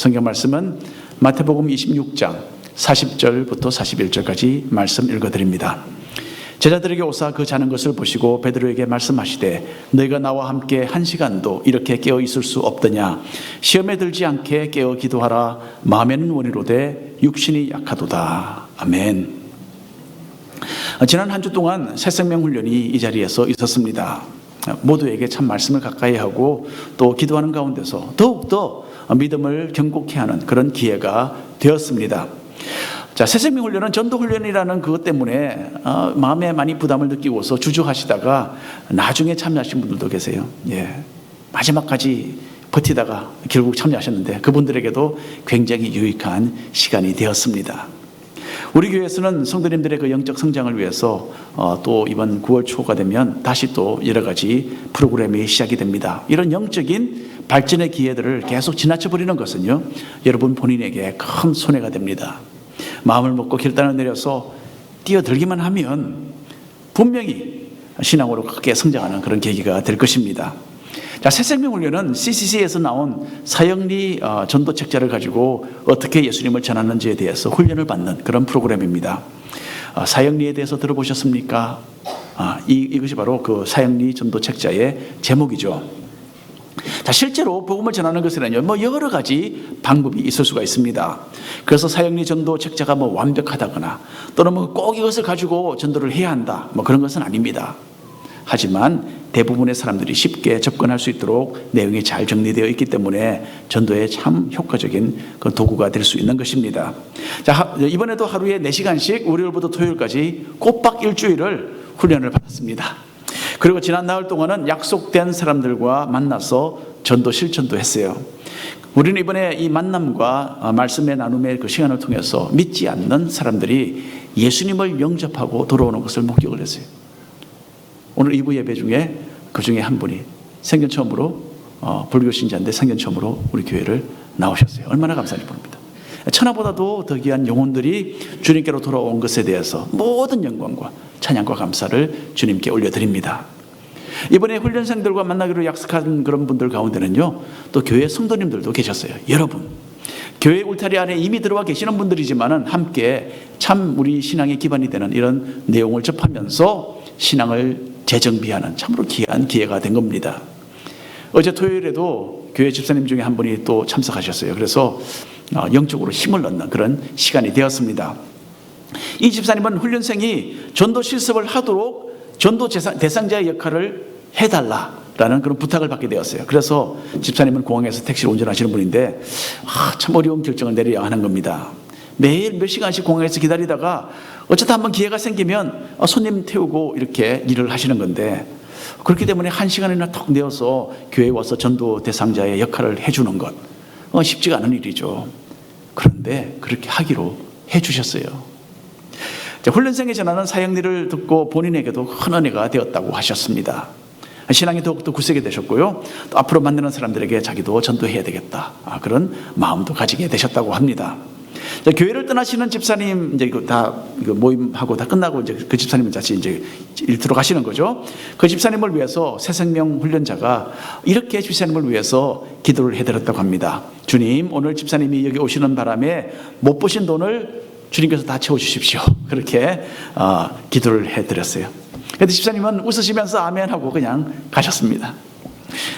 성경 말씀은 마태복음 26장 40절부터 41절까지 말씀 읽어드립니다. 제자들에게 오사 그 자는 것을 보시고 베드로에게 말씀하시되 너희가 나와 함께 1시간도 이렇게 깨어 있을 수 없더냐. 시험에 들지 않게 깨어 기도하라. 마음에는 원이로되 육신이 약하도다. 아멘. 지난 한 주 동안 새생명 훈련이 이 자리에서 있었습니다. 모두에게 참 말씀을 가까이 하고 또 기도하는 가운데서 더욱더 믿음을 견고케 하는 그런 기회가 되었습니다. 자, 새생명 훈련은 전도 훈련이라는 그것 때문에 마음에 많이 부담을 느끼고서 주저하시다가 나중에 참여하신 분들도 계세요. 예, 마지막까지 버티다가 결국 참여하셨는데 그분들에게도 굉장히 유익한 시간이 되었습니다. 우리 교회에서는 성도님들의 그 영적 성장을 위해서 또 이번 9월 초가 되면 다시 또 여러 가지 프로그램이 시작이 됩니다. 이런 영적인 발전의 기회들을 계속 지나쳐버리는 것은요, 여러분 본인에게 큰 손해가 됩니다. 마음을 먹고 결단을 내려서 뛰어들기만 하면 분명히 신앙으로 크게 성장하는 그런 계기가 될 것입니다. 자, 새생명훈련은 CCC에서 나온 사형리 전도 책자를 가지고 어떻게 예수님을 전하는지에 대해서 훈련을 받는 그런 프로그램입니다. 사형리에 대해서 들어보셨습니까? 이것이 바로 그 사형리 전도 책자의 제목이죠. 자, 실제로 복음을 전하는 것에는요, 여러 가지 방법이 있을 수가 있습니다. 그래서 사형리 전도 책자가 완벽하다거나 또는 꼭 이것을 가지고 전도를 해야 한다, 그런 것은 아닙니다. 하지만 대부분의 사람들이 쉽게 접근할 수 있도록 내용이 잘 정리되어 있기 때문에 전도에 참 효과적인 그 도구가 될 수 있는 것입니다. 자, 이번에도 하루에 4시간씩 월요일부터 토요일까지 꼬박 일주일을 훈련을 받았습니다. 그리고 지난 나흘 동안은 약속된 사람들과 만나서 전도 실천도 했어요. 우리는 이번에 이 만남과 말씀의 나눔의 그 시간을 통해서 믿지 않는 사람들이 예수님을 영접하고 돌아오는 것을 목격을 했어요. 오늘 2부 예배 중에 그 중에 한 분이 생전 처음으로 불교 신자인데 생전 처음으로 우리 교회를 나오셨어요. 얼마나 감사히 봅니다. 천하보다도 더 귀한 영혼들이 주님께로 돌아온 것에 대해서 모든 영광과 찬양과 감사를 주님께 올려드립니다. 이번에 훈련생들과 만나기로 약속한 그런 분들 가운데는요, 또 교회 성도님들도 계셨어요. 여러분, 교회 울타리 안에 이미 들어와 계시는 분들이지만은 함께 참 우리 신앙의 기반이 되는 이런 내용을 접하면서 신앙을 재정비하는 참으로 귀한 기회가 된 겁니다. 어제 토요일에도 교회 집사님 중에 한 분이 또 참석하셨어요. 그래서 영적으로 힘을 얻는 그런 시간이 되었습니다. 이 집사님은 훈련생이 전도 실습을 하도록 전도 대상자의 역할을 해달라라는 그런 부탁을 받게 되었어요. 그래서 집사님은 공항에서 택시를 운전하시는 분인데 참 어려운 결정을 내려야 하는 겁니다. 매일 몇 시간씩 공항에서 기다리다가 어쩌다 한번 기회가 생기면 손님 태우고 이렇게 일을 하시는 건데, 그렇기 때문에 1시간이나 턱 내어서 교회에 와서 전도 대상자의 역할을 해주는 것 쉽지가 않은 일이죠. 그런데 그렇게 하기로 해주셨어요. 훈련생의 전하는 사형리를 듣고 본인에게도 큰 은혜가 되었다고 하셨습니다. 신앙이 더욱더 굳세게 되셨고요, 또 앞으로 만나는 사람들에게 자기도 전도해야 되겠다, 그런 마음도 가지게 되셨다고 합니다. 자, 교회를 떠나시는 집사님 이제 다 모임하고 다 끝나고 이제 그 집사님은 다시 이제 일터로 가시는 거죠. 그 집사님을 위해서 새생명 훈련자가 이렇게 집사님을 위해서 기도를 해드렸다고 합니다. 주님, 오늘 집사님이 여기 오시는 바람에 못 보신 돈을 주님께서 다 채워주십시오. 그렇게 기도를 해드렸어요. 그런데 집사님은 웃으시면서 아멘하고 그냥 가셨습니다.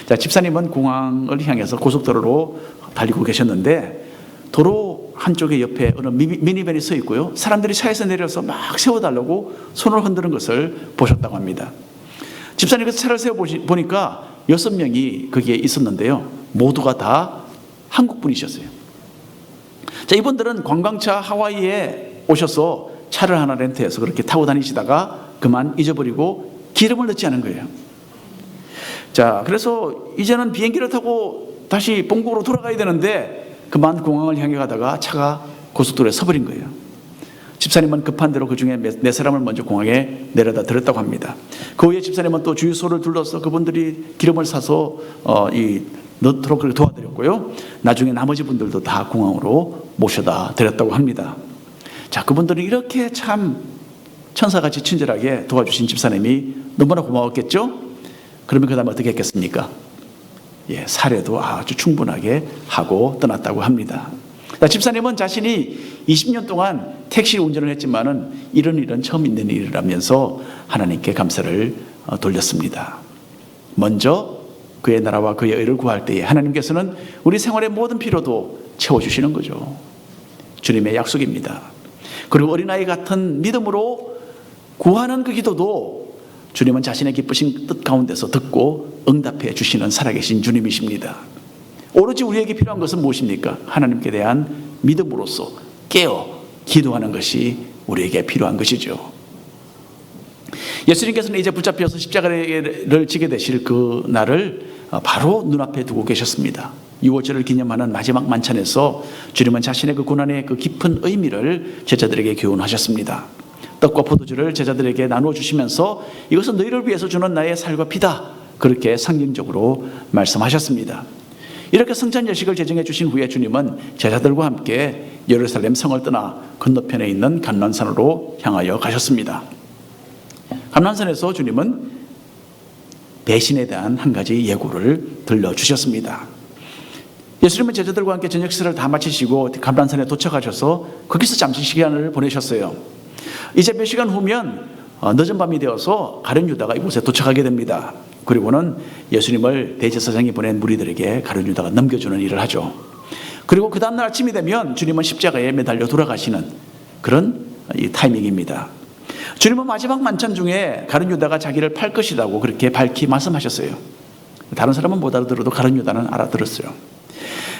자, 집사님은 공항을 향해서 고속도로로 달리고 계셨는데 도로 한쪽에 옆에 어느 미니밴이 서 있고요, 사람들이 차에서 내려서 막 세워달라고 손을 흔드는 것을 보셨다고 합니다. 집사님께서 차를 세워보니까 6명이 거기에 있었는데요, 모두가 다 한국 분이셨어요. 자, 이분들은 관광차 하와이에 오셔서 차를 하나 렌트해서 그렇게 타고 다니시다가 그만 잊어버리고 기름을 넣지 않은 거예요. 자, 그래서 이제는 비행기를 타고 다시 본국으로 돌아가야 되는데 그만 공항을 향해 가다가 차가 고속도로에 서버린 거예요. 집사님은 급한 대로 그 중에 네 사람을 먼저 공항에 내려다 드렸다고 합니다. 그 후에 집사님은 또 주유소를 둘러서 그분들이 기름을 사서 넣도록 그렇게 도와드렸고요, 나중에 나머지 분들도 다 공항으로 모셔다 드렸다고 합니다. 자, 그분들이 이렇게 참 천사같이 친절하게 도와주신 집사님이 너무나 고마웠겠죠? 그러면 그 다음에 어떻게 했겠습니까? 사례도 아주 충분하게 하고 떠났다고 합니다. 집사님은 자신이 20년 동안 택시 운전을 했지만은 이런 일은 처음 있는 일이라면서 하나님께 감사를 돌렸습니다. 먼저 그의 나라와 그의 의를 구할 때에 하나님께서는 우리 생활의 모든 필요도 채워주시는 거죠. 주님의 약속입니다. 그리고 어린아이 같은 믿음으로 구하는 그 기도도 주님은 자신의 기쁘신 뜻 가운데서 듣고 응답해 주시는 살아계신 주님이십니다. 오로지 우리에게 필요한 것은 무엇입니까? 하나님께 대한 믿음으로써 깨어 기도하는 것이 우리에게 필요한 것이죠. 예수님께서는 이제 붙잡혀서 십자가를 지게 되실 그 날을 바로 눈앞에 두고 계셨습니다. 유월절을 기념하는 마지막 만찬에서 주님은 자신의 그 고난의 그 깊은 의미를 제자들에게 교훈하셨습니다. 떡과 포도주를 제자들에게 나누어 주시면서 이것은 너희를 위해서 주는 나의 살과 피다, 그렇게 상징적으로 말씀하셨습니다. 이렇게 성찬 예식을 제정해 주신 후에 주님은 제자들과 함께 예루살렘 성을 떠나 건너편에 있는 감난산으로 향하여 가셨습니다. 감난산에서 주님은 배신에 대한 한 가지 예고를 들려주셨습니다. 예수님은 제자들과 함께 저녁 식사를 다 마치시고 감난산에 도착하셔서 거기서 잠시 시간을 보내셨어요. 이제 몇 시간 후면 늦은 밤이 되어서 가룟 유다가 이곳에 도착하게 됩니다. 그리고는 예수님을 대제사장이 보낸 무리들에게 가룟 유다가 넘겨주는 일을 하죠. 그리고 그 다음날 아침이 되면 주님은 십자가에 매달려 돌아가시는 그런 이 타이밍입니다. 주님은 마지막 만찬 중에 가룟 유다가 자기를 팔 것이라고 그렇게 밝히 말씀하셨어요. 다른 사람은 못 알아들어도 가룟 유다는 알아들었어요.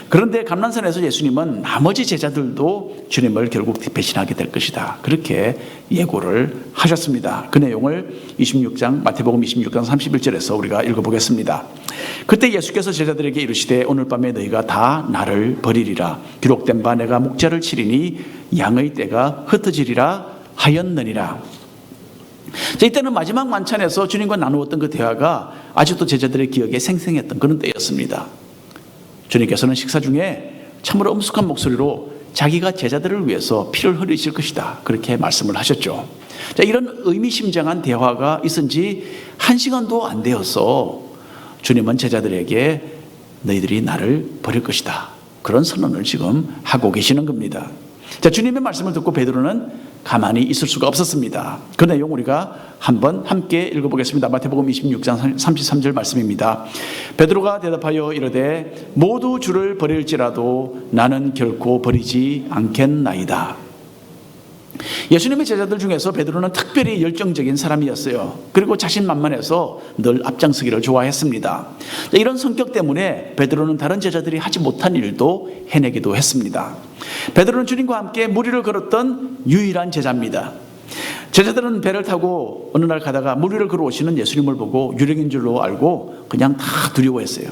그런데 감난산에서 예수님은 나머지 제자들도 주님을 결국 배신하게 될 것이다, 그렇게 예고를 하셨습니다. 그 내용을 26장 마태복음 26장 31절에서 우리가 읽어보겠습니다. 그때 예수께서 제자들에게 이르시되 오늘 밤에 너희가 다 나를 버리리라. 기록된 바 내가 목자를 치리니 양의 떼가 흩어지리라 하였느니라. 이때는 마지막 만찬에서 주님과 나누었던 그 대화가 아직도 제자들의 기억에 생생했던 그런 때였습니다. 주님께서는 식사 중에 참으로 엄숙한 목소리로 자기가 제자들을 위해서 피를 흘리실 것이다, 그렇게 말씀을 하셨죠. 이런 의미심장한 대화가 있은 지 1시간도 안 되어서 주님은 제자들에게 너희들이 나를 버릴 것이다, 그런 선언을 지금 하고 계시는 겁니다. 주님의 말씀을 듣고 베드로는 가만히 있을 수가 없었습니다. 그 내용 우리가 한번 함께 읽어보겠습니다. 마태복음 26장 33절 말씀입니다. 베드로가 대답하여 이르되 모두 주를 버릴지라도 나는 결코 버리지 않겠나이다. 예수님의 제자들 중에서 베드로는 특별히 열정적인 사람이었어요. 그리고 자신만만해서 늘 앞장서기를 좋아했습니다. 이런 성격 때문에 베드로는 다른 제자들이 하지 못한 일도 해내기도 했습니다. 베드로는 주님과 함께 무리를 걸었던 유일한 제자입니다. 제자들은 배를 타고 어느 날 가다가 무리를 걸어오시는 예수님을 보고 유령인 줄로 알고 그냥 다 두려워했어요.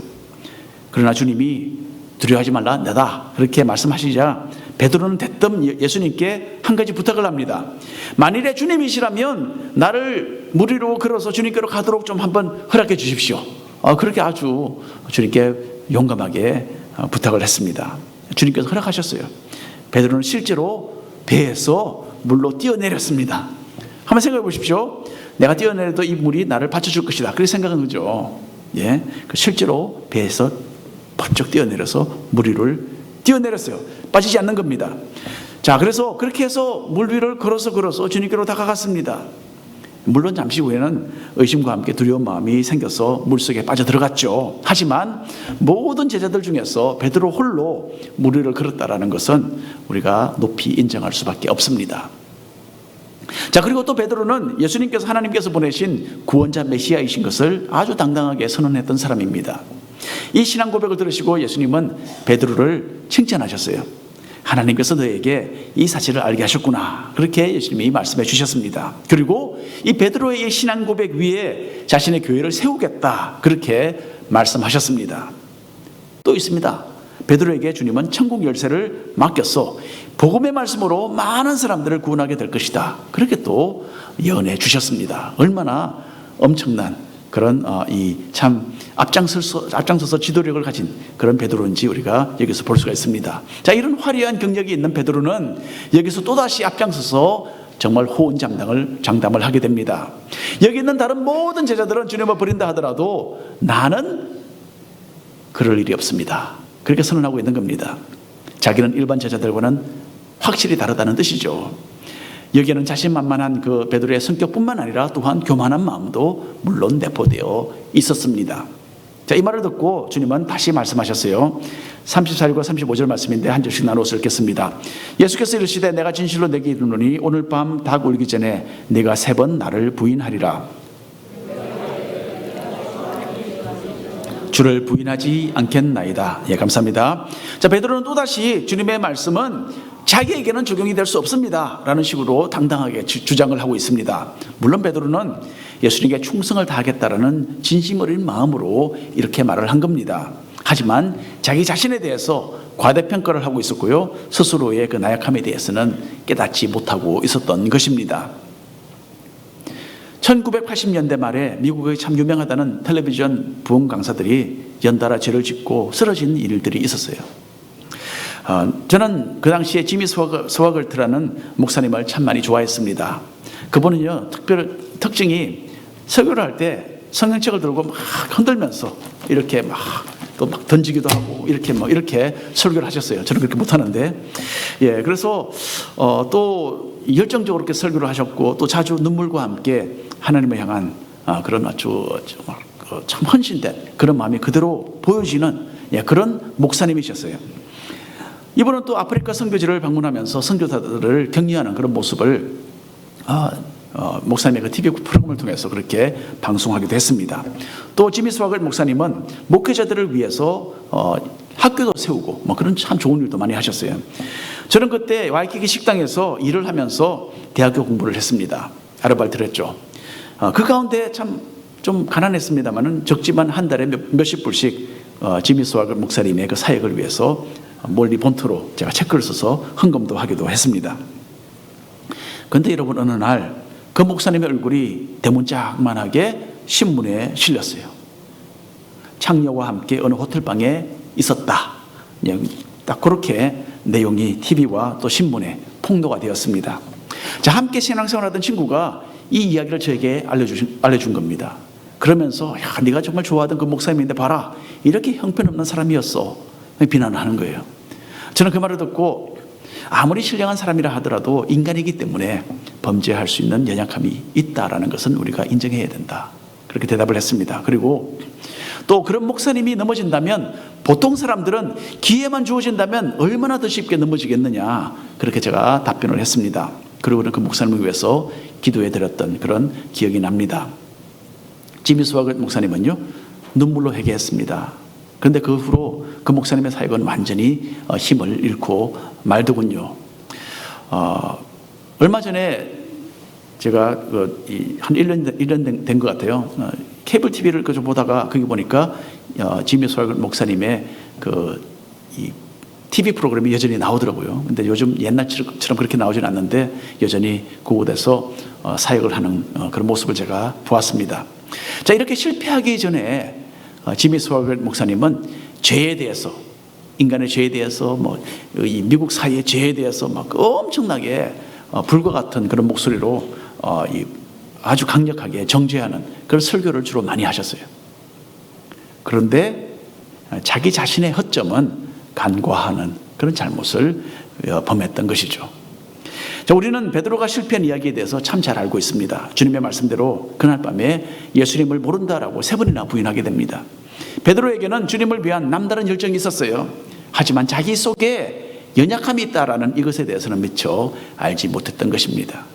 그러나 주님이 두려워하지 말라, 나다, 그렇게 말씀하시자 베드로는 대뜸 예수님께 한 가지 부탁을 합니다. 만일에 주님이시라면 나를 무리로 걸어서 주님께로 가도록 좀 한번 허락해 주십시오. 그렇게 아주 주님께 용감하게 부탁을 했습니다. 주님께서 허락하셨어요. 베드로는 실제로 배에서 물로 뛰어내렸습니다. 한번 생각해 보십시오. 내가 뛰어내려도 이 물이 나를 받쳐줄 것이다, 그렇게 생각한 거죠. 실제로 배에서 번쩍 뛰어내려서 물 위를 뛰어내렸어요. 빠지지 않는 겁니다. 그래서 그렇게 해서 물 위를 걸어서 주님께로 다가갔습니다. 물론 잠시 후에는 의심과 함께 두려운 마음이 생겨서 물속에 빠져들어갔죠. 하지만 모든 제자들 중에서 베드로 홀로 물 위를 걸었다라는 것은 우리가 높이 인정할 수밖에 없습니다. 그리고 또 베드로는 예수님께서 하나님께서 보내신 구원자 메시아이신 것을 아주 당당하게 선언했던 사람입니다. 이 신앙 고백을 들으시고 예수님은 베드로를 칭찬하셨어요. 하나님께서 너에게 이 사실을 알게 하셨구나, 그렇게 예수님이 말씀해 주셨습니다. 그리고 이 베드로의 이 신앙 고백 위에 자신의 교회를 세우겠다, 그렇게 말씀하셨습니다. 또 있습니다. 베드로에게 주님은 천국 열쇠를 맡겨서 복음의 말씀으로 많은 사람들을 구원하게 될 것이다, 그렇게 또 예언해 주셨습니다. 얼마나 엄청난 그런 참 앞장서서 지도력을 가진 그런 베드로인지 우리가 여기서 볼 수가 있습니다. 이런 화려한 경력이 있는 베드로는 여기서 또다시 앞장서서 정말 호언장담을 하게 됩니다. 여기 있는 다른 모든 제자들은 주님을 버린다 하더라도 나는 그럴 일이 없습니다. 그렇게 선언하고 있는 겁니다. 자기는 일반 제자들과는 확실히 다르다는 뜻이죠. 여기에는 자신만만한 그 베드로의 성격뿐만 아니라 또한 교만한 마음도 물론 내포되어 있었습니다. 자, 이 말을 듣고 주님은 다시 말씀하셨어요. 34절과 35절 말씀인데 한 절씩 나눠서 읽겠습니다. 예수께서 이르시되 내가 진실로 내게 이르노니 오늘 밤 닭 울기 전에 네가 3번 나를 부인하리라. 주를 부인하지 않겠나이다. 예, 감사합니다. 자, 베드로는 또다시 주님의 말씀은 자기에게는 적용이 될 수 없습니다 라는 식으로 당당하게 주장을 하고 있습니다. 물론 베드로는 예수님께 충성을 다하겠다라는 진심 어린 마음으로 이렇게 말을 한 겁니다. 하지만 자기 자신에 대해서 과대평가를 하고 있었고요, 스스로의 그 나약함에 대해서는 깨닫지 못하고 있었던 것입니다. 1980년대 말에 미국의 참 유명하다는 텔레비전 부흥 강사들이 연달아 죄를 짓고 쓰러진 일들이 있었어요. 저는 그 당시에 지미 스와글트라는 목사님을 참 많이 좋아했습니다. 그분은요, 특징이 설교를 할 때 성경책을 들고 막 흔들면서 이렇게 또 막 던지기도 하고 이렇게 설교를 하셨어요. 저는 그렇게 못하는데, 예, 그래서 또 열정적으로 이렇게 설교를 하셨고 또 자주 눈물과 함께 하나님을 향한 그런 아주 참 헌신된 그런 마음이 그대로 보여지는, 예, 그런 목사님이셨어요. 이번은 또 아프리카 선교지를 방문하면서 선교사들을 격려하는 그런 모습을 목사님의 그 TV 프로그램을 통해서 그렇게 방송하기도 했습니다. 또 지미 스와글 목사님은 목회자들을 위해서 학교도 세우고 그런 참 좋은 일도 많이 하셨어요. 저는 그때 와이키키 식당에서 일을 하면서 대학교 공부를 했습니다. 아르바이트를 했죠. 그 가운데 참 좀 가난했습니다만은 적지만 한 달에 몇십 불씩 지미 스와글 목사님의 그 사역을 위해서 멀리 본토로 제가 체크를 써서 헌금도 하기도 했습니다. 그런데 여러분, 어느 날 그 목사님의 얼굴이 대문짝만하게 신문에 실렸어요. 창녀와 함께 어느 호텔방에 있었다. 딱 그렇게 내용이 TV와 또 신문에 폭로가 되었습니다. 자, 함께 신앙생활하던 친구가 이 이야기를 저에게 알려준 겁니다. 그러면서 네가 정말 좋아하던 그 목사님인데 봐라, 이렇게 형편없는 사람이었어, 비난을 하는 거예요. 저는 그 말을 듣고 아무리 신령한 사람이라 하더라도 인간이기 때문에 범죄할 수 있는 연약함이 있다라는 것은 우리가 인정해야 된다, 그렇게 대답을 했습니다. 그리고 또 그런 목사님이 넘어진다면 보통 사람들은 기회만 주어진다면 얼마나 더 쉽게 넘어지겠느냐, 그렇게 제가 답변을 했습니다. 그리고는 그 목사님을 위해서 기도해드렸던 그런 기억이 납니다. 지미 스와글 목사님은요, 눈물로 회개했습니다. 그런데 그 후로 그 목사님의 사역은 완전히 힘을 잃고 말더군요. 얼마 전에 제가 한 1년 된 것 같아요. 케이블 TV를 좀 보다가 거기 보니까 지미 스와글 목사님의 이 TV 프로그램이 여전히 나오더라고요. 근데 요즘 옛날처럼 그렇게 나오지는 않는데 여전히 그곳에서 사역을 하는 그런 모습을 제가 보았습니다. 자, 이렇게 실패하기 전에 지미 스와글 목사님은 죄에 대해서, 인간의 죄에 대해서, 이 미국 사회의 죄에 대해서 엄청나게 불과 같은 그런 목소리로 아주 강력하게 정죄하는 그런 설교를 주로 많이 하셨어요. 그런데 자기 자신의 허점은 간과하는 그런 잘못을 범했던 것이죠. 자, 우리는 베드로가 실패한 이야기에 대해서 참 잘 알고 있습니다. 주님의 말씀대로 그날 밤에 예수님을 모른다라고 3번이나 부인하게 됩니다. 베드로에게는 주님을 위한 남다른 열정이 있었어요. 하지만 자기 속에 연약함이 있다라는 이것에 대해서는 미처 알지 못했던 것입니다.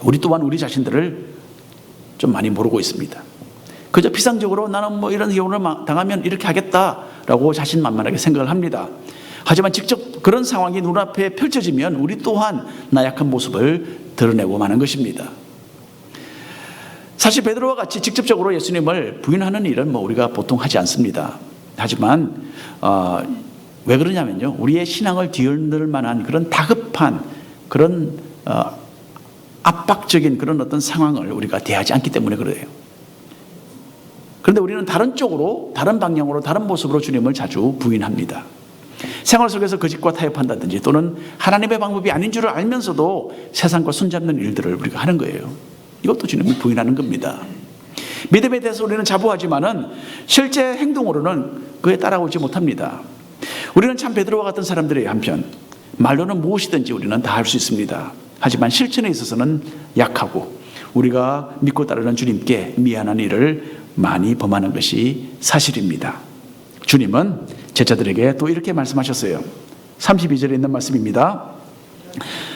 우리 또한 우리 자신들을 좀 많이 모르고 있습니다. 그저 피상적으로 나는 이런 경우를 당하면 이렇게 하겠다라고 자신만만하게 생각을 합니다. 하지만 직접 그런 상황이 눈앞에 펼쳐지면 우리 또한 나약한 모습을 드러내고 마는 것입니다. 사실 베드로와 같이 직접적으로 예수님을 부인하는 일은 우리가 보통 하지 않습니다. 하지만 왜 그러냐면요, 우리의 신앙을 뒤흔들 만한 그런 다급한 그런 압박적인 그런 어떤 상황을 우리가 대하지 않기 때문에 그래요. 그런데 우리는 다른 쪽으로, 다른 방향으로, 다른 모습으로 주님을 자주 부인합니다. 생활 속에서 거짓과 타협한다든지 또는 하나님의 방법이 아닌 줄을 알면서도 세상과 손잡는 일들을 우리가 하는 거예요. 이것도 주님을 부인하는 겁니다. 믿음에 대해서 우리는 자부하지만은 실제 행동으로는 그에 따라오지 못합니다. 우리는 참 베드로와 같은 사람들의 한편 말로는 무엇이든지 우리는 다 할 수 있습니다. 하지만 실천에 있어서는 약하고 우리가 믿고 따르는 주님께 미안한 일을 많이 범하는 것이 사실입니다. 주님은 제자들에게 또 이렇게 말씀하셨어요. 32절에 있는 말씀입니다.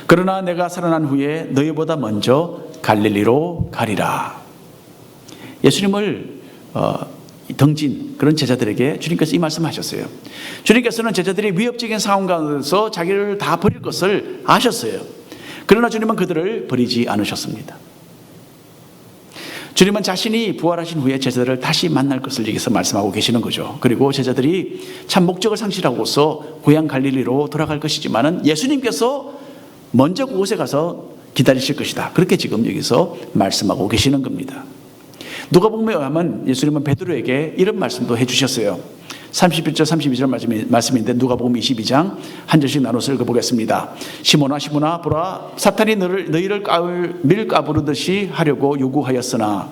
그러나 내가 살아난 후에 너희보다 먼저 갈릴리로 가리라. 예수님을 등진 그런 제자들에게 주님께서 이 말씀하셨어요. 주님께서는 제자들이 위협적인 상황 가운데서 자기를 다 버릴 것을 아셨어요. 그러나 주님은 그들을 버리지 않으셨습니다. 주님은 자신이 부활하신 후에 제자들을 다시 만날 것을 여기서 말씀하고 계시는 거죠. 그리고 제자들이 참 목적을 상실하고서 고향 갈릴리로 돌아갈 것이지만은 예수님께서 먼저 그곳에 가서 기다리실 것이다. 그렇게 지금 여기서 말씀하고 계시는 겁니다. 누가복음에 의하면 예수님은 베드로에게 이런 말씀도 해주셨어요. 31절 32절 말씀인데 누가복음 22장 한 절씩 나눠서 읽어보겠습니다. 시몬아 보라 사탄이 너희를 밀가부르듯이 하려고 요구하였으나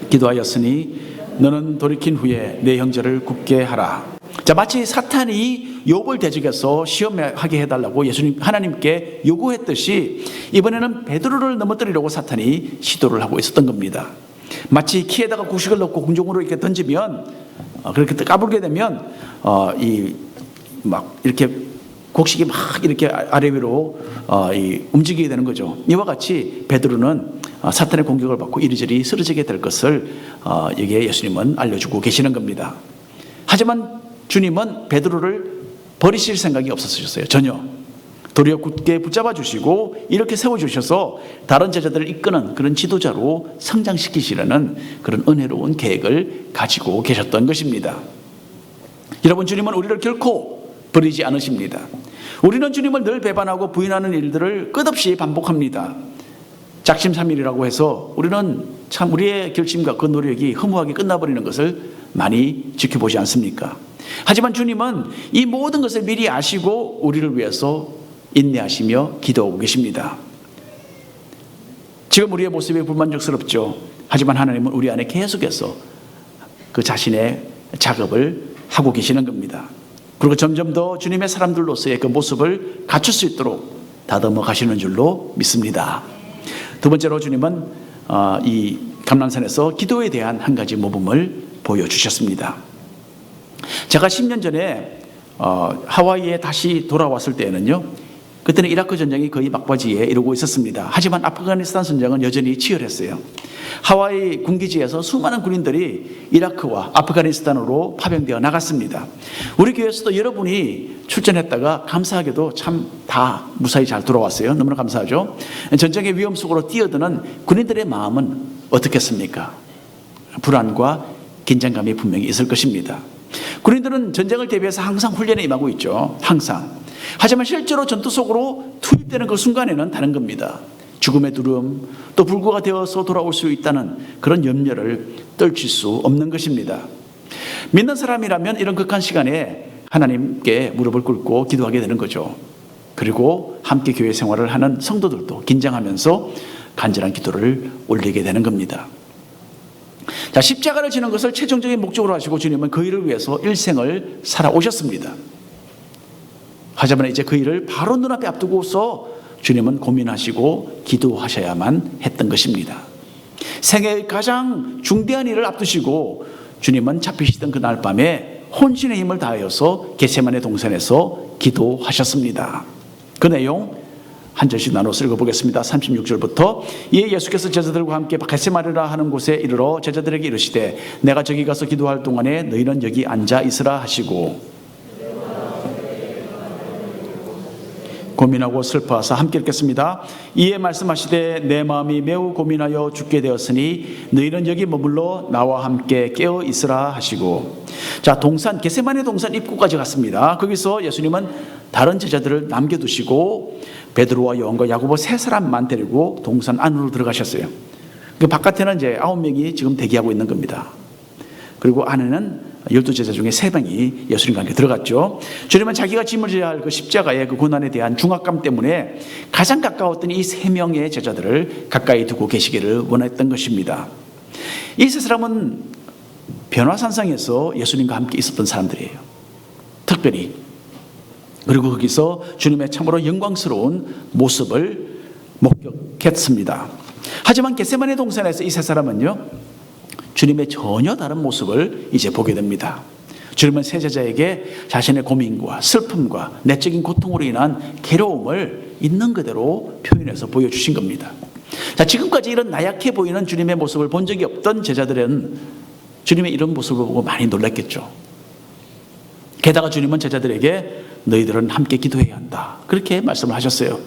기도하였으니 너는 돌이킨 후에 내 형제를 굳게 하라. 자, 마치 사탄이 욥을 대적해서 시험하게 해달라고 예수님 하나님께 요구했듯이 이번에는 베드로를 넘어뜨리려고 사탄이 시도를 하고 있었던 겁니다. 마치 키에다가 곡식을 넣고 공중으로 이렇게 던지면 그렇게 까불게 되면 막 이렇게 곡식이 막 이렇게 아래 위로 움직이게 되는 거죠. 이와 같이 베드로는 사탄의 공격을 받고 이리저리 쓰러지게 될 것을 여기에 예수님은 알려주고 계시는 겁니다. 하지만 주님은 베드로를 버리실 생각이 없었으셨어요. 전혀. 도리어 굳게 붙잡아 주시고 이렇게 세워주셔서 다른 제자들을 이끄는 그런 지도자로 성장시키시려는 그런 은혜로운 계획을 가지고 계셨던 것입니다. 여러분, 주님은 우리를 결코 버리지 않으십니다. 우리는 주님을 늘 배반하고 부인하는 일들을 끝없이 반복합니다. 작심삼일이라고 해서 우리는 참 우리의 결심과 그 노력이 허무하게 끝나버리는 것을 많이 지켜보지 않습니까? 하지만 주님은 이 모든 것을 미리 아시고 우리를 위해서 인내하시며 기도하고 계십니다. 지금 우리의 모습이 불만족스럽죠. 하지만 하나님은 우리 안에 계속해서 그 자신의 작업을 하고 계시는 겁니다. 그리고 점점 더 주님의 사람들로서의 그 모습을 갖출 수 있도록 다듬어 가시는 줄로 믿습니다. 두 번째로 주님은 이 감람산에서 기도에 대한 한 가지 모범을 보여주셨습니다. 제가 10년 전에 하와이에 다시 돌아왔을 때에는요, 그때는 이라크 전쟁이 거의 막바지에 이르고 있었습니다. 하지만 아프가니스탄 전쟁은 여전히 치열했어요. 하와이 군기지에서 수많은 군인들이 이라크와 아프가니스탄으로 파병되어 나갔습니다. 우리 교회에서도 여러분이 출전했다가 감사하게도 참 다 무사히 잘 돌아왔어요. 너무나 감사하죠. 전쟁의 위험 속으로 뛰어드는 군인들의 마음은 어떻겠습니까? 불안과 긴장감이 분명히 있을 것입니다. 군인들은 전쟁을 대비해서 항상 훈련에 임하고 있죠. 항상. 하지만 실제로 전투 속으로 투입되는 그 순간에는 다른 겁니다. 죽음의 두려움, 또 불구가 되어서 돌아올 수 있다는 그런 염려를 떨칠 수 없는 것입니다. 믿는 사람이라면 이런 극한 시간에 하나님께 무릎을 꿇고 기도하게 되는 거죠. 그리고 함께 교회 생활을 하는 성도들도 긴장하면서 간절한 기도를 올리게 되는 겁니다. 자, 십자가를 지는 것을 최종적인 목적으로 하시고 주님은 그 일을 위해서 일생을 살아오셨습니다. 하지만 이제 그 일을 바로 눈앞에 앞두고서 주님은 고민하시고 기도하셔야만 했던 것입니다. 생애의 가장 중대한 일을 앞두시고 주님은 잡히시던 그날 밤에 혼신의 힘을 다하여서 겟세마네 동산에서 기도하셨습니다. 그 내용 한 절씩 나눠서 읽어보겠습니다. 36절부터 이에 예수께서 제자들과 함께 겟세마네라 하는 곳에 이르러 제자들에게 이르시되 내가 저기 가서 기도할 동안에 너희는 여기 앉아 있으라 하시고 고민하고 슬퍼하사 함께 읽겠습니다. 이에 말씀하시되 내 마음이 매우 고민하여 죽게 되었으니 너희는 여기 머물러 나와 함께 깨어 있으라 하시고 자, 동산 겟세마네 동산 입구까지 갔습니다. 거기서 예수님은 다른 제자들을 남겨두시고 베드로와 요한과 야고보 세 사람만 데리고 동산 안으로 들어가셨어요. 그 바깥에는 이제 9명이 지금 대기하고 있는 겁니다. 그리고 안에는 12제자 중에 3명이 예수님과 함께 들어갔죠. 주님은 자기가 짊어져야 할 그 십자가의 그 고난에 대한 중압감 때문에 가장 가까웠던 이 3명의 제자들을 가까이 두고 계시기를 원했던 것입니다. 이 3사람은 변화산상에서 예수님과 함께 있었던 사람들이에요. 특별히. 그리고 거기서 주님의 참으로 영광스러운 모습을 목격했습니다. 하지만 겟세마네 동산에서 이 3사람은요, 주님의 전혀 다른 모습을 이제 보게 됩니다. 주님은 세 제자에게 자신의 고민과 슬픔과 내적인 고통으로 인한 괴로움을 있는 그대로 표현해서 보여주신 겁니다. 자, 지금까지 이런 나약해 보이는 주님의 모습을 본 적이 없던 제자들은 주님의 이런 모습을 보고 많이 놀랐겠죠. 게다가 주님은 제자들에게 너희들은 함께 기도해야 한다, 그렇게 말씀을 하셨어요.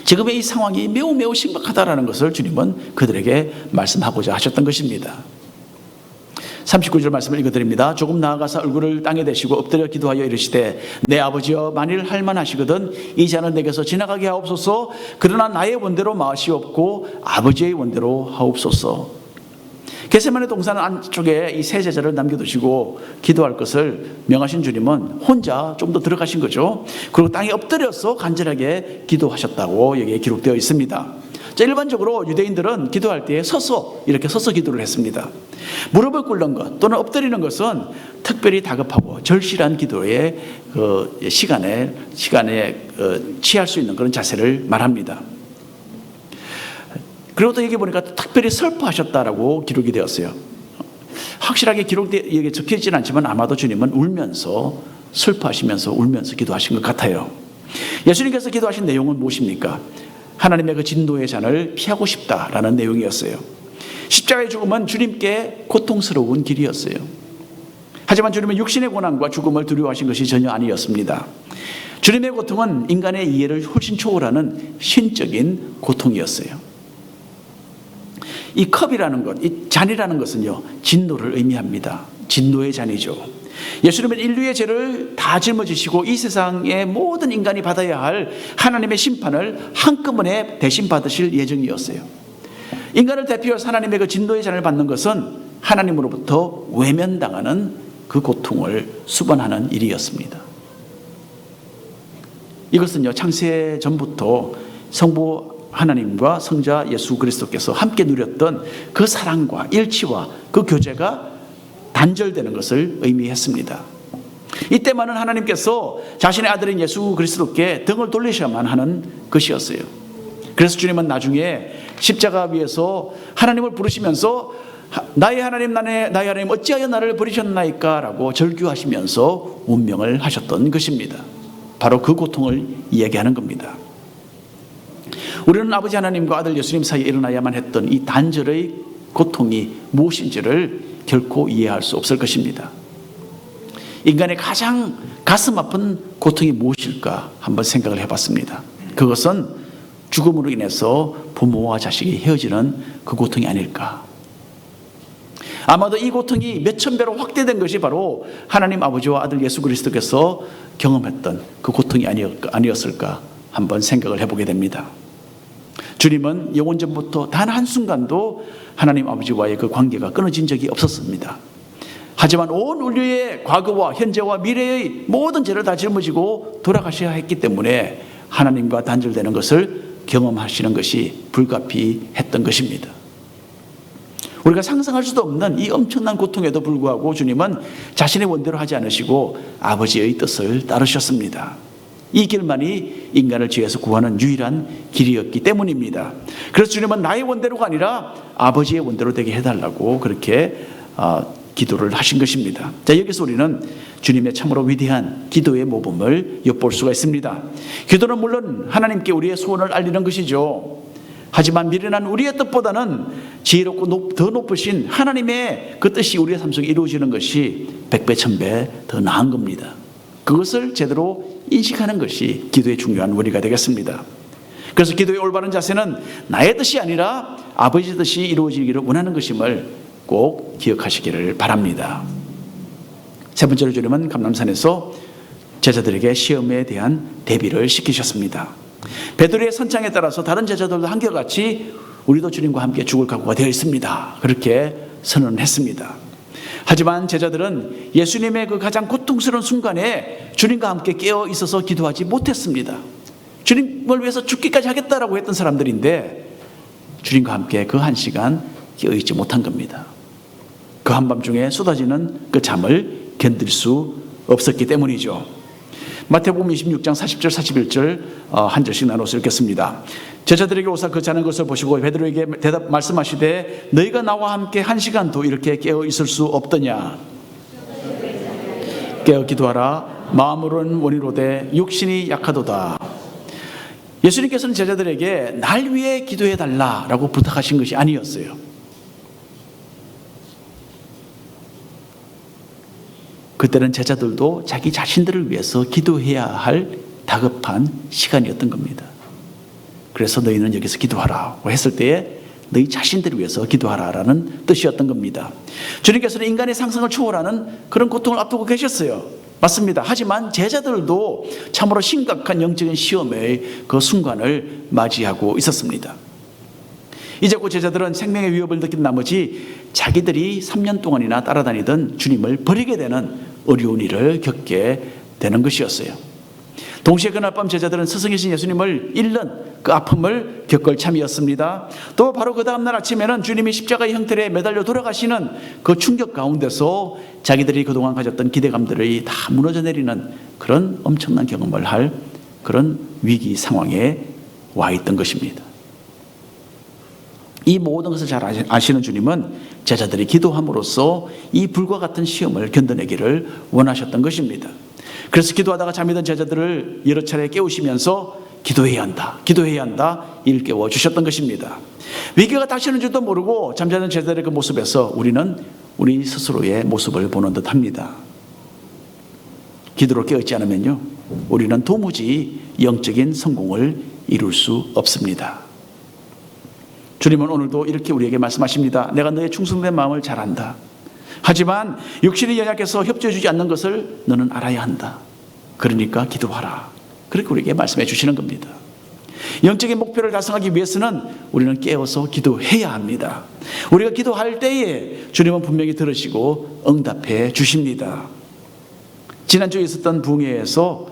지금의 이 상황이 매우 매우 심각하다라는 것을 주님은 그들에게 말씀하고자 하셨던 것입니다. 39절 말씀을 읽어드립니다. 조금 나아가서 얼굴을 땅에 대시고 엎드려 기도하여 이르시되 내 아버지여, 만일 할만하시거든 이 잔을 내게서 지나가게 하옵소서. 그러나 나의 원대로 마시옵고 아버지의 원대로 하옵소서. 겟세마네 동산 안쪽에 이 세 제자를 남겨두시고 기도할 것을 명하신 주님은 혼자 좀 더 들어가신 거죠. 그리고 땅에 엎드려서 간절하게 기도하셨다고 여기에 기록되어 있습니다. 자, 일반적으로 유대인들은 기도할 때 이렇게 서서 기도를 했습니다. 무릎을 꿇는 것 또는 엎드리는 것은 특별히 다급하고 절실한 기도의 시간에 취할 수 있는 그런 자세를 말합니다. 그리고 또 여기 보니까 특별히 슬퍼하셨다라고 기록이 되었어요. 확실하게 여기 적혀있지는 않지만 아마도 주님은 울면서, 슬퍼하시면서 울면서 기도하신 것 같아요. 예수님께서 기도하신 내용은 무엇입니까? 하나님의 그 진노의 잔을 피하고 싶다라는 내용이었어요. 십자가의 죽음은 주님께 고통스러운 길이었어요. 하지만 주님은 육신의 고난과 죽음을 두려워하신 것이 전혀 아니었습니다. 주님의 고통은 인간의 이해를 훨씬 초월하는 신적인 고통이었어요. 이 컵이라는 것, 이 잔이라는 것은요, 진노를 의미합니다. 진노의 잔이죠. 예수님은 인류의 죄를 다 짊어지시고 이 세상의 모든 인간이 받아야 할 하나님의 심판을 한꺼번에 대신 받으실 예정이었어요. 인간을 대표해서 하나님의 그 진노의 잔을 받는 것은 하나님으로부터 외면당하는 그 고통을 수반하는 일이었습니다. 이것은요, 창세 전부터 성부 하나님과 성자 예수 그리스도께서 함께 누렸던 그 사랑과 일치와 그 교제가 단절되는 것을 의미했습니다. 이때만은 하나님께서 자신의 아들인 예수 그리스도께 등을 돌리셔야만 하는 것이었어요. 그래서 주님은 나중에 십자가 위에서 하나님을 부르시면서 나의 하나님, 나의 하나님, 어찌하여 나를 버리셨나이까 라고 절규하시면서 운명을 하셨던 것입니다. 바로 그 고통을 이야기하는 겁니다. 우리는 아버지 하나님과 아들 예수님 사이에 일어나야만 했던 이 단절의 고통이 무엇인지를 결코 이해할 수 없을 것입니다. 인간의 가장 가슴 아픈 고통이 무엇일까 한번 생각을 해봤습니다. 그것은 죽음으로 인해서 부모와 자식이 헤어지는 그 고통이 아닐까. 아마도 이 고통이 몇천 배로 확대된 것이 바로 하나님 아버지와 아들 예수 그리스도께서 경험했던 그 고통이 아니었을까 한번 생각을 해보게 됩니다. 주님은 영원전부터 단 한순간도 하나님 아버지와의 그 관계가 끊어진 적이 없었습니다. 하지만 온 인류의 과거와 현재와 미래의 모든 죄를 다 짊어지고 돌아가셔야 했기 때문에 하나님과 단절되는 것을 경험하시는 것이 불가피했던 것입니다. 우리가 상상할 수도 없는 이 엄청난 고통에도 불구하고 주님은 자신의 원대로 하지 않으시고 아버지의 뜻을 따르셨습니다. 이 길만이 인간을 죄에서 구하는 유일한 길이었기 때문입니다. 그래서 주님은 나의 원대로가 아니라 아버지의 원대로 되게 해달라고 그렇게 기도를 하신 것입니다. 자, 여기서 우리는 주님의 참으로 위대한 기도의 모범을 엿볼 수가 있습니다. 기도는 물론 하나님께 우리의 소원을 알리는 것이죠. 하지만 미련한 우리의 뜻보다는 지혜롭고 더 높으신 하나님의 그 뜻이 우리의 삶 속에 이루어지는 것이 100배, 1000배 더 나은 겁니다. 그것을 제대로 인식하는 것이 기도의 중요한 원리가 되겠습니다. 그래서 기도의 올바른 자세는 나의 뜻이 아니라 아버지의 뜻이 이루어지기를 원하는 것임을 꼭 기억하시기를 바랍니다. 세 번째로 주님은 감람산에서 제자들에게 시험에 대한 대비를 시키셨습니다. 베드로의 선창에 따라서 다른 제자들도 한결같이 우리도 주님과 함께 죽을 각오가 되어 있습니다, 그렇게 선언했습니다. 하지만 제자들은 예수님의 그 가장 고통스러운 순간에 주님과 함께 깨어 있어서 기도하지 못했습니다. 주님을 위해서 죽기까지 하겠다라고 했던 사람들인데 주님과 함께 그 한 시간 깨어 있지 못한 겁니다. 그 한밤중에 쏟아지는 그 잠을 견딜 수 없었기 때문이죠. 마태복음 26장 40절 41절 한 절씩 나눠서 읽겠습니다. 제자들에게 오사 그 자는 것을 보시고 베드로에게 말씀하시되 너희가 나와 함께 한 시간도 이렇게 깨어 있을 수 없더냐. 깨어 기도하라. 마음으로는 원이로되 육신이 약하도다. 예수님께서는 제자들에게 날 위해 기도해 달라라고 부탁하신 것이 아니었어요. 그때는 제자들도 자기 자신들을 위해서 기도해야 할 다급한 시간이었던 겁니다. 그래서 너희는 여기서 기도하라고 했을 때에 너희 자신들을 위해서 기도하라라는 뜻이었던 겁니다. 주님께서는 인간의 상상을 초월하는 그런 고통을 앞두고 계셨어요. 맞습니다. 하지만 제자들도 참으로 심각한 영적인 시험의 그 순간을 맞이하고 있었습니다. 이제 그 제자들은 생명의 위협을 느낀 나머지 자기들이 3년 동안이나 따라다니던 주님을 버리게 되는 어려운 일을 겪게 되는 것이었어요. 동시에 그날 밤 제자들은 스승이신 예수님을 잃는 그 아픔을 겪을 참이었습니다. 또 바로 그 다음날 아침에는 주님이 십자가의 형틀에 매달려 돌아가시는 그 충격 가운데서 자기들이 그동안 가졌던 기대감들이 다 무너져 내리는 그런 엄청난 경험을 할 그런 위기 상황에 와 있던 것입니다. 이 모든 것을 잘 아시는 주님은 제자들이 기도함으로써 이 불과 같은 시험을 견뎌내기를 원하셨던 것입니다. 그래서 기도하다가 잠이 든 제자들을 여러 차례 깨우시면서 기도해야 한다 일깨워 주셨던 것입니다. 위기가 닥치는 줄도 모르고 잠자는 제자들의 그 모습에서 우리는 우리 스스로의 모습을 보는 듯합니다. 기도로 깨어있지 않으면요, 우리는 도무지 영적인 성공을 이룰 수 없습니다. 주님은 오늘도 이렇게 우리에게 말씀하십니다. 내가 너의 충성된 마음을 잘 안다. 하지만 육신이 연약해서 협조해 주지 않는 것을 너는 알아야 한다. 그러니까 기도하라. 그렇게 우리에게 말씀해 주시는 겁니다. 영적인 목표를 달성하기 위해서는 우리는 깨어서 기도해야 합니다. 우리가 기도할 때에 주님은 분명히 들으시고 응답해 주십니다. 지난주에 있었던 부흥회에서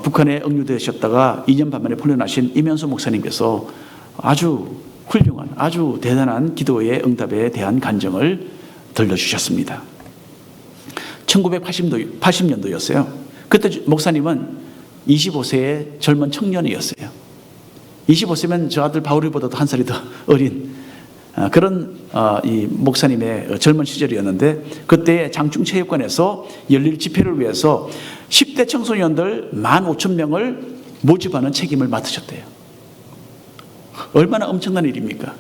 북한에 억류되셨다가 2년 반 만에 풀려나신 이면수 목사님께서 아주 훌륭한, 아주 대단한 기도의 응답에 대한 간증을 들려주셨습니다. 1980년도였어요. 그때 목사님은 25세의 젊은 청년이었어요. 25세면 저 아들 바울이보다도 한 살이 더 어린 그런 이 목사님의 젊은 시절이었는데, 그때 장충체육관에서 열릴 집회를 위해서 10대 청소년들 15,000명을 모집하는 책임을 맡으셨대요. 얼마나 엄청난 일입니까?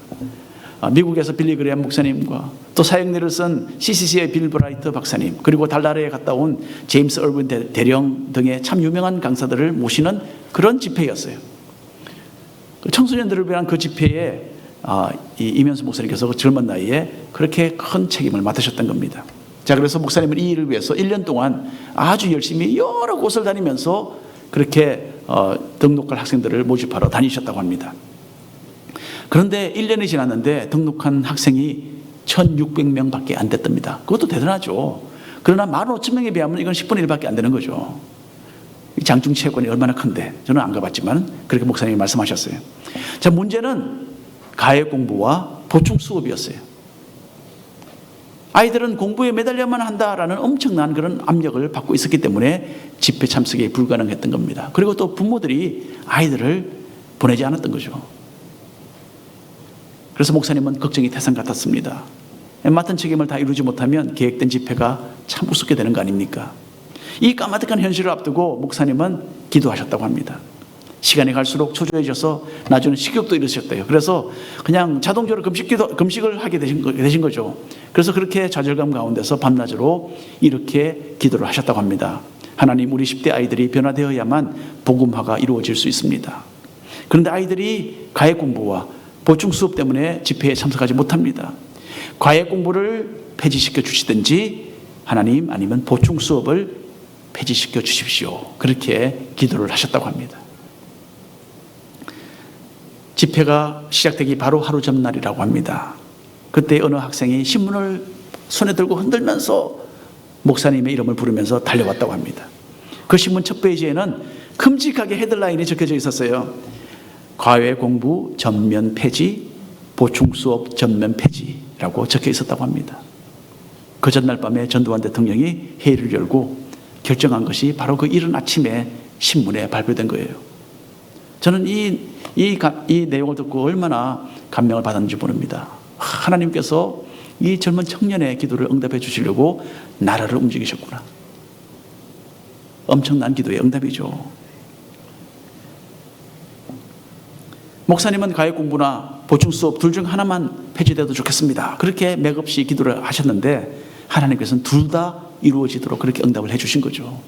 미국에서 빌리 그레엄 목사님과 또 사역리를 쓴 CCC의 빌 브라이트 박사님, 그리고 달나라에 갔다 온 제임스 얼빈 대령 등의 참 유명한 강사들을 모시는 그런 집회였어요. 청소년들을 위한 그 집회에 이면수 목사님께서 그 젊은 나이에 그렇게 큰 책임을 맡으셨던 겁니다. 자, 그래서 목사님은 이 일을 위해서 1년 동안 아주 열심히 여러 곳을 다니면서 그렇게 등록할 학생들을 모집하러 다니셨다고 합니다. 그런데 1년이 지났는데 등록한 학생이 1,600명밖에 안 됐답니다. 그것도 대단하죠. 그러나 15,000명에 비하면 이건 10분의 1밖에 안 되는 거죠. 장충체육관이 얼마나 큰데, 저는 안 가봤지만 그렇게 목사님이 말씀하셨어요. 자, 문제는 가해 공부와 보충 수업이었어요. 아이들은 공부에 매달려만 한다라는 엄청난 그런 압력을 받고 있었기 때문에 집회 참석이 불가능했던 겁니다. 그리고 또 부모들이 아이들을 보내지 않았던 거죠. 그래서 목사님은 걱정이 태산 같았습니다. 맡은 책임을 다 이루지 못하면 계획된 집회가 참 우습게 되는 거 아닙니까? 이 까마득한 현실을 앞두고 목사님은 기도하셨다고 합니다. 시간이 갈수록 초조해져서 나중에 식욕도 잃으셨대요. 그래서 그냥 자동적으로 금식을 하게 되신 거죠. 그래서 그렇게 좌절감 가운데서 밤낮으로 이렇게 기도를 하셨다고 합니다. 하나님, 우리 10대 아이들이 변화되어야만 복음화가 이루어질 수 있습니다. 그런데 아이들이 가해 공부와 보충 수업 때문에 집회에 참석하지 못합니다. 과외 공부를 폐지시켜 주시든지 하나님, 아니면 보충 수업을 폐지시켜 주십시오. 그렇게 기도를 하셨다고 합니다. 집회가 시작되기 바로 하루 전날이라고 합니다. 그때 어느 학생이 신문을 손에 들고 흔들면서 목사님의 이름을 부르면서 달려왔다고 합니다. 그 신문 첫 페이지에는 큼직하게 헤드라인이 적혀져 있었어요. 과외 공부 전면 폐지, 보충 수업 전면 폐지라고 적혀 있었다고 합니다. 그 전날 밤에 전두환 대통령이 회의를 열고 결정한 것이 바로 그 이른 아침에 신문에 발표된 거예요. 저는 이 내용을 듣고 얼마나 감명을 받았는지 모릅니다. 하나님께서 이 젊은 청년의 기도를 응답해 주시려고 나라를 움직이셨구나. 엄청난 기도의 응답이죠. 목사님은 과외 공부나 보충 수업 둘 중 하나만 폐지돼도 좋겠습니다. 그렇게 맥없이 기도를 하셨는데 하나님께서는 둘 다 이루어지도록 그렇게 응답을 해 주신 거죠.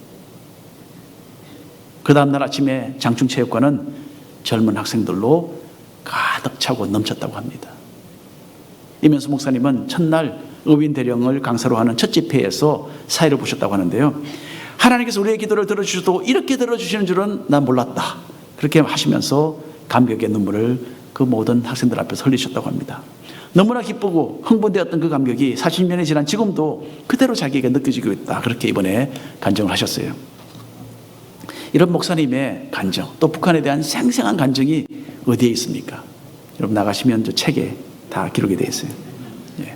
그 다음날 아침에 장충체육관은 젊은 학생들로 가득 차고 넘쳤다고 합니다. 이면수 목사님은 첫날 의인 대령을 강사로 하는 첫 집회에서 사회를 보셨다고 하는데요. 하나님께서 우리의 기도를 들어주셔도 이렇게 들어주시는 줄은 난 몰랐다. 그렇게 하시면서 감격의 눈물을 그 모든 학생들 앞에서 흘리셨다고 합니다. 너무나 기쁘고 흥분되었던 그 감격이 40년이 지난 지금도 그대로 자기에게 느껴지고 있다. 그렇게 이번에 간증을 하셨어요. 이런 목사님의 간증, 또 북한에 대한 생생한 간증이 어디에 있습니까? 여러분 나가시면 저 책에 다 기록이 되어 있어요. 예.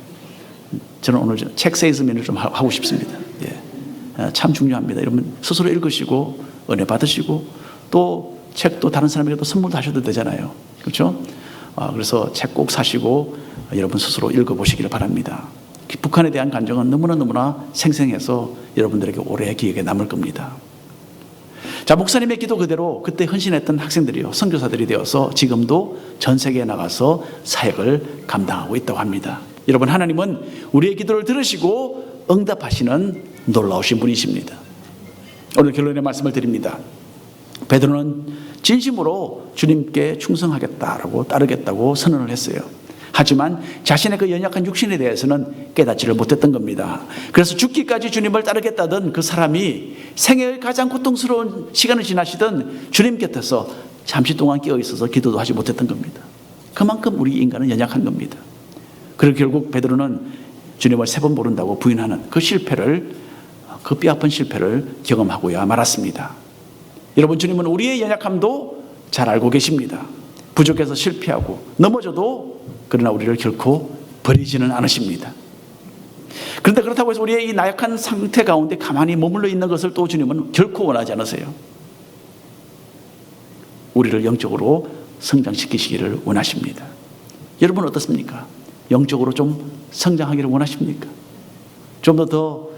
저는 오늘 책 세일즈맨을 좀 하고 싶습니다. 예. 참 중요합니다. 여러분 스스로 읽으시고 은혜 받으시고 또 책도 다른 사람에게도 선물도 하셔도 되잖아요. 그렇죠? 그래서 책 꼭 사시고 여러분 스스로 읽어보시기를 바랍니다. 북한에 대한 간증은 너무나 생생해서 여러분들에게 오래 기억에 남을 겁니다. 자, 목사님의 기도 그대로 그때 헌신했던 학생들이요, 선교사들이 되어서 지금도 전 세계에 나가서 사역을 감당하고 있다고 합니다. 여러분, 하나님은 우리의 기도를 들으시고 응답하시는 놀라우신 분이십니다. 오늘 결론의 말씀을 드립니다. 베드로는 진심으로 주님께 충성하겠다라고 따르겠다고 선언을 했어요. 하지만 자신의 그 연약한 육신에 대해서는 깨닫지를 못했던 겁니다. 그래서 죽기까지 주님을 따르겠다던 그 사람이 생애의 가장 고통스러운 시간을 지나시던 주님 곁에서 잠시 동안 깨어 있어서 기도도 하지 못했던 겁니다. 그만큼 우리 인간은 연약한 겁니다. 그리고 결국 베드로는 주님을 3번 모른다고 부인하는 그 실패를, 그 뼈아픈 실패를 경험하고야 말았습니다. 여러분, 주님은 우리의 연약함도 잘 알고 계십니다. 부족해서 실패하고 넘어져도 그러나 우리를 결코 버리지는 않으십니다. 그런데 그렇다고 해서 우리의 이 나약한 상태 가운데 가만히 머물러 있는 것을 또 주님은 결코 원하지 않으세요. 우리를 영적으로 성장시키시기를 원하십니다. 여러분 어떻습니까? 영적으로 좀 성장하기를 원하십니까? 좀 더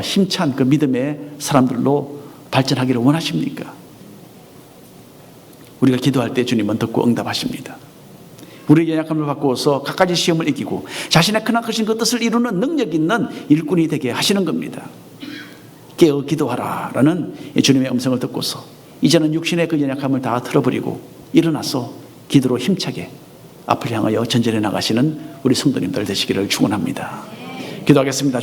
힘찬 그 믿음의 사람들로 발전하기를 원하십니까? 우리가 기도할 때 주님은 듣고 응답하십니다. 우리의 연약함을 바꾸어서 갖가지 시험을 이기고 자신의 크나크신 그 뜻을 이루는 능력 있는 일꾼이 되게 하시는 겁니다. 깨어 기도하라 라는 주님의 음성을 듣고서 이제는 육신의 그 연약함을 다 털어버리고 일어나서 기도로 힘차게 앞을 향하여 전진해 나가시는 우리 성도님들 되시기를 축원합니다. 기도하겠습니다.